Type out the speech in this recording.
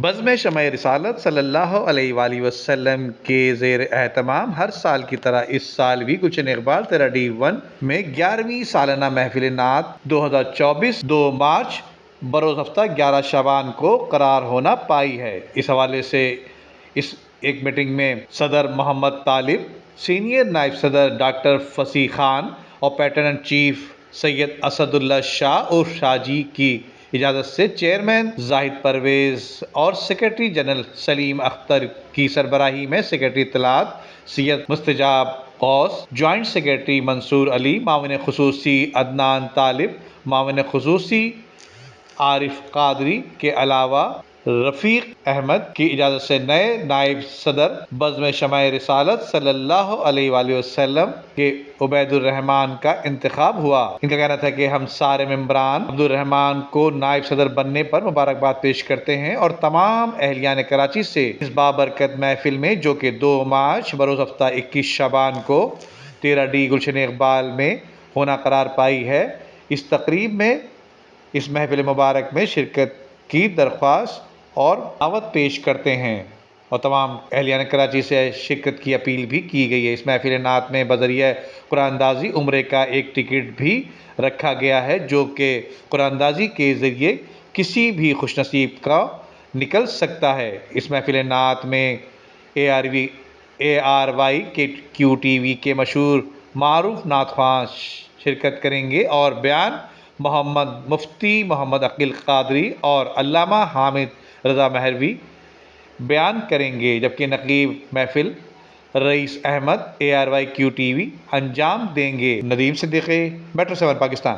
بزم شمع رسالت صلی اللہ علیہ وآلہ وسلم کے زیر اہتمام ہر سال کی طرح اس سال بھی گلشن اقبال 13D1 میں 11ویں سالانہ محفل نعت 2024 2 مارچ بروز ہفتہ 11 شعبان کو قرار ہونا پائی ہے۔ اس حوالے سے اس ایک میٹنگ میں صدر محمد طالب، سینئر نائب صدر ڈاکٹر فصیح خان اور پیٹرن چیف سید اسد اللہ شاہ عرف شاہ جی کی اجازت سے چیئرمین زاہد پرویز اور سیکرٹری جنرل سلیم اختر کی سربراہی میں سیکرٹری اطلاعات سید مستجاب غوث، جوائنٹ سیکرٹری منصور علی، معاون خصوصی عدنان طالب، معاون خصوصی عارف قادری کے علاوہ رفیق احمد کی اجازت سے نئے نائب صدر بزم شمع رسالت صلی اللہ علیہ وآلہ وسلم کے عبید الرحمان کا انتخاب ہوا۔ ان کا کہنا تھا کہ ہم سارے ممبران عبد الرحمان کو نائب صدر بننے پر مبارکباد پیش کرتے ہیں اور تمام اہلیان کراچی سے اس بابرکت محفل میں جو کہ 2 مارچ بروز ہفتہ 21 شعبان کو 13D گلشن اقبال میں ہونا قرار پائی ہے، اس تقریب میں اس محفل مبارک میں شرکت کی درخواست اور دعوت پیش کرتے ہیں اور تمام اہلیان کراچی سے شرکت کی اپیل بھی کی گئی ہے۔ اس محفل نعت میں بذریعہ قرآن اندازی عمرے کا ایک ٹکٹ بھی رکھا گیا ہے جو کہ قرآن اندازی کے ذریعے کسی بھی خوش نصیب کا نکل سکتا ہے۔ اس محفل نعت میں ARY/QTV کے مشہور معروف نعت خواں شرکت کریں گے اور بیان محمد مفتی محمد عقیل قادری اور علامہ حامد رضا مہروی بیان کریں گے، جبکہ نقیب محفل رئیس احمد ARY/QTV انجام دیں گے۔ ندیم صدیقی، میٹرو 7 پاکستان۔